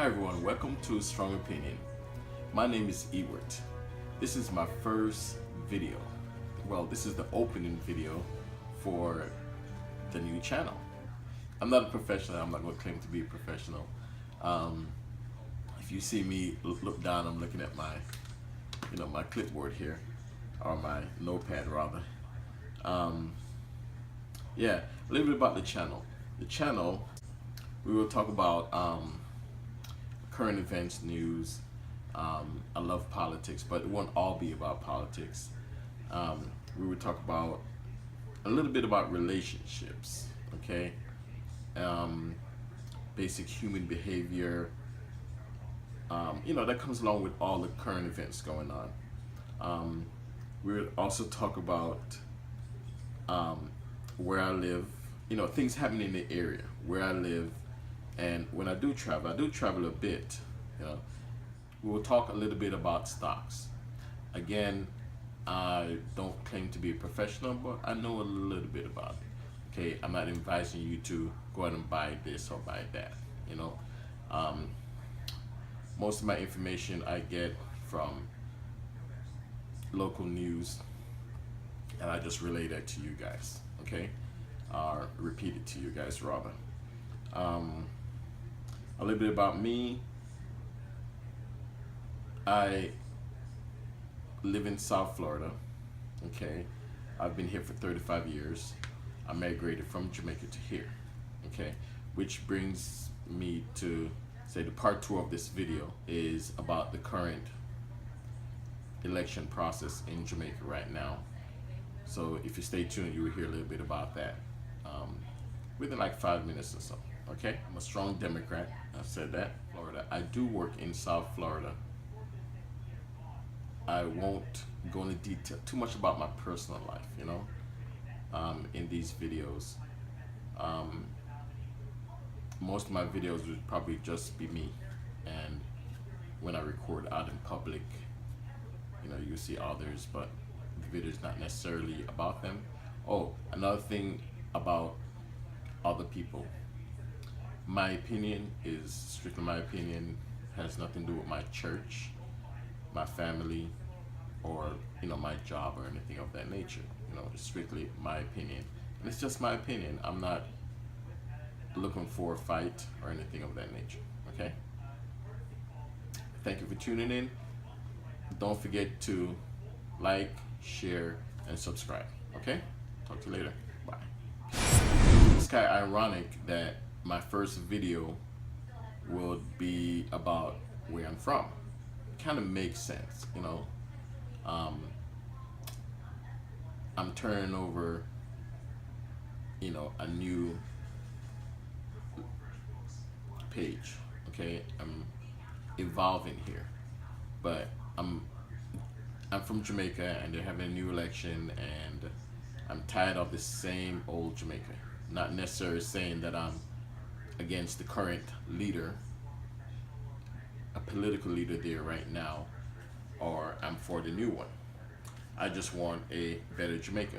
Hi everyone, welcome to Strong Opinion. My name is Ewart. This is my first video. Well, this is the opening video for the new channel. I'm not a professional, I'm not going to claim to be a professional. If you see me look down, I'm looking at my, my clipboard here, or my notepad rather. Yeah, a little bit about the channel. The channel, we will talk about current events, news. I love politics, but it won't all be about politics. We would talk about a little bit about relationships, okay? Basic human behavior, that comes along with all the current events going on. We would also talk about where I live, things happening in the area where I live. And when I do travel a bit. We will talk a little bit about stocks. Again, I don't claim to be a professional, but I know a little bit about it. Okay, I'm not advising you to go out and buy this or buy that. Most of my information I get from local news, and I just relay that to you guys. Okay, or repeat it to you guys rather. A little bit about me. I live in South Florida. Okay, I've been here for 35 years. I migrated from Jamaica to here. Okay, which brings me to say the part 2 of this video is about the current election process in Jamaica right now. So if you stay tuned, you will hear a little bit about that within like 5 minutes or so. Okay, I'm a strong Democrat. I've said that. Florida. I do work in South Florida. I won't go into detail too much about my personal life, in these videos. Most of my videos would probably just be me, and when I record out in public, you see others, but the video is not necessarily about them. Oh, another thing about other people. My opinion is strictly my opinion, has nothing to do with my church, my family, or my job or anything of that nature. It's strictly my opinion, and it's just my opinion. I'm not looking for a fight or anything of that nature. Okay, thank you for tuning in. Don't forget to like, share, and subscribe. Okay, talk to you later. Bye. It's kind of ironic that my first video will be about where I'm from. It kind of makes sense, I'm turning over, a new page. Okay, I'm evolving here, but I'm from Jamaica, and they're having a new election, and I'm tired of the same old Jamaica. Not necessarily saying that I'm against the current leader, a political leader there right now, or I'm for the new one. I just want a better Jamaica.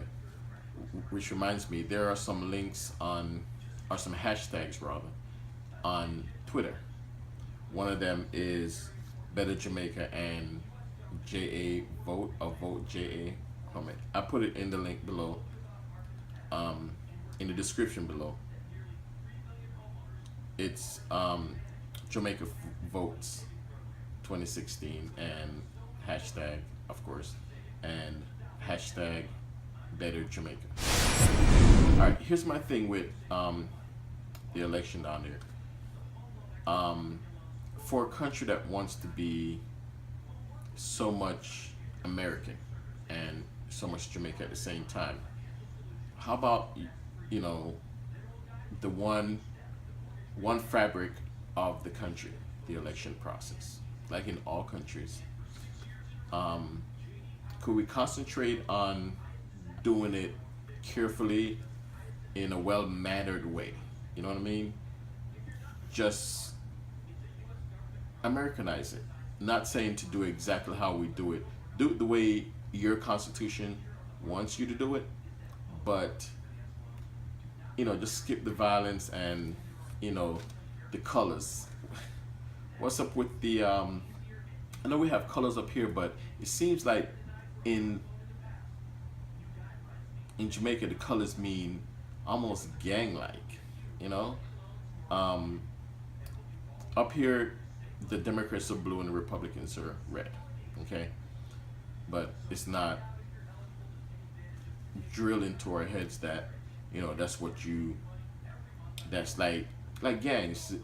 Which reminds me, there are some links on, or some hashtags rather, on Twitter. One of them is Better Jamaica and JA Vote, or Vote JA. I put it in the link below, in the description below. It's Jamaica Votes 2016 and hashtag, of course, and hashtag Better Jamaica. All right, here's my thing with the election down there. For a country that wants to be so much American and so much Jamaica at the same time, how about the one fabric of the country, the election process, like in all countries? Could we concentrate on doing it carefully in a well-mannered way? You know what I mean? Just Americanize it. Not saying to do exactly how we do it. Do it the way your Constitution wants you to do it, but just skip the violence and the colors. What's up with the I know we have colors up here, but it seems like in Jamaica the colors mean almost gang like, you know? Um, Up here the Democrats are blue and the Republicans are red. Okay? But it's not drilled into our heads that, that's what you that's like gangs.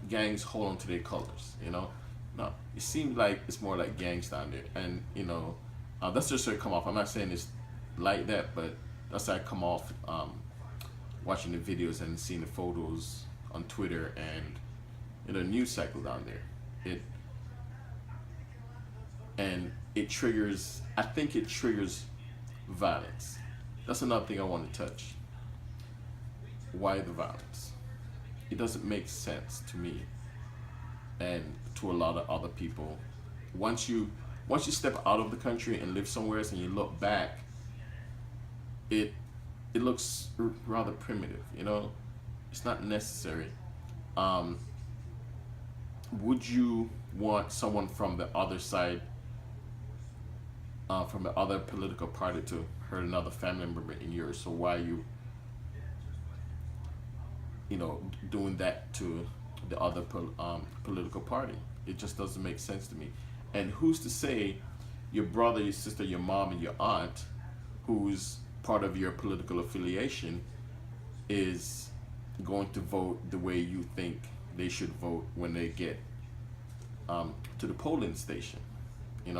Gangs hold on to their colors. No, it seems like it's more like gangs down there, and that's just how it come off. I'm not saying it's like that, but that's how I come off watching the videos and seeing the photos on Twitter and in the news cycle down there. It triggers. I think it triggers violence. That's another thing I want to touch. Why the violence? It doesn't make sense to me and to a lot of other people. Once you step out of the country and live somewhere else and you look back, it looks rather primitive. It's not necessary. Um, would you want someone from the other side, from the other political party, to hurt another family member in yours? So why are doing that to the other political party? It just doesn't make sense to me. And who's to say your brother, your sister, your mom, and your aunt, who's part of your political affiliation, is going to vote the way you think they should vote when they get to the polling station? You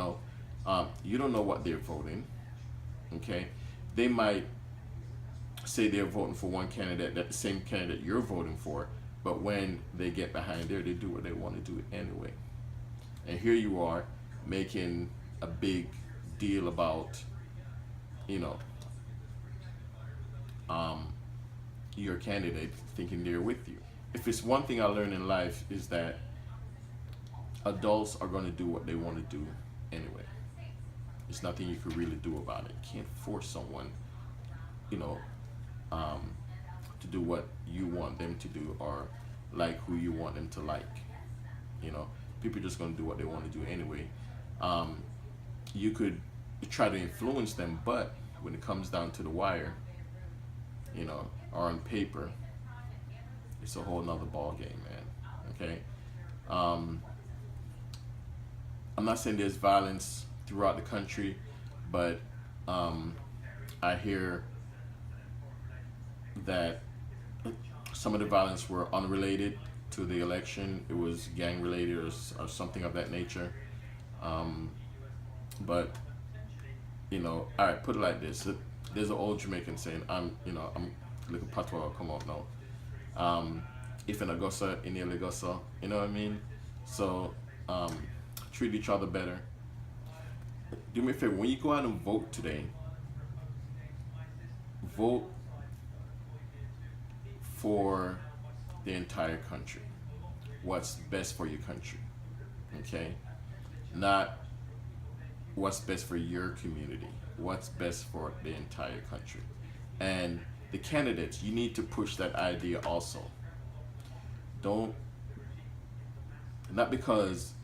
don't know what they're voting. Okay, they might say they're voting for one candidate, that the same candidate you're voting for, but when they get behind there, they do what they want to do anyway. And here you are making a big deal about, you know, your candidate, thinking they're with you. If it's one thing I learned in life, is that adults are going to do what they want to do anyway. There's nothing you can really do about it. You can't force someone, you know, to do what you want them to do, or like who you want them to like. People are just going to do what they want to do anyway. You could try to influence them, but when it comes down to the wire, or on paper, it's a whole nother ball game, man. Okay. I'm not saying there's violence throughout the country, but I hear that some of the violence were unrelated to the election. It was gang related, or something of that nature. But all right, put it like this. There's an old Jamaican saying, I'm looking patois, come on now. If in Augusta, in Augusta, you know what I mean? So, treat each other better. Do me a favor, when you go out and vote today, vote for the entire country. What's best for your country, okay? Not what's best for your community. What's best for the entire country. And the candidates, you need to push that idea also. Not because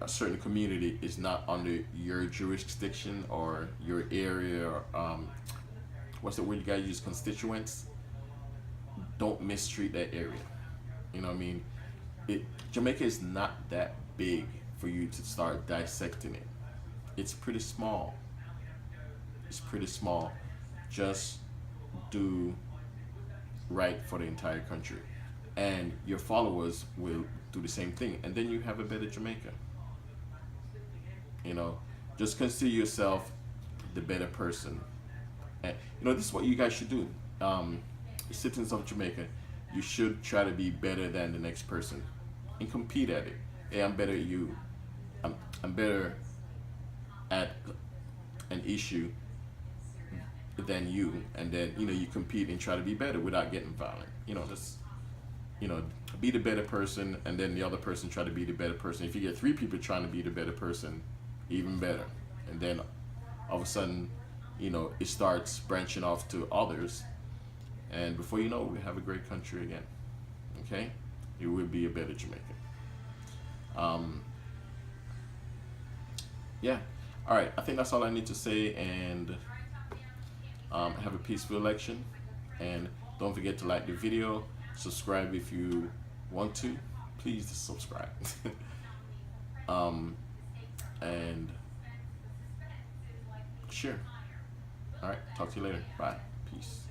a certain community is not under your jurisdiction or your area, or what's the word you guys use, constituents. Don't mistreat that area. You know what I mean? Jamaica is not that big for you to start dissecting it. It's pretty small. It's pretty small. Just do right for the entire country, and your followers will do the same thing, and then you have a better Jamaica. Just consider yourself the better person. And this is what you guys should do. Citizens of Jamaica, you should try to be better than the next person and compete at it. Hey, I'm better at you. I'm better at an issue than you, and then you compete and try to be better without getting violent. Just be the better person, and then the other person try to be the better person. If you get 3 people trying to be the better person, even better. And then all of a sudden, it starts branching off to others, and before you know it, we have a great country again. Okay? It will be a better Jamaica. Um, yeah. All right. I think that's all I need to say. And have a peaceful election. And don't forget to like the video, subscribe if you want to. Please subscribe. um, and share. All right. Talk to you later. Bye. Peace.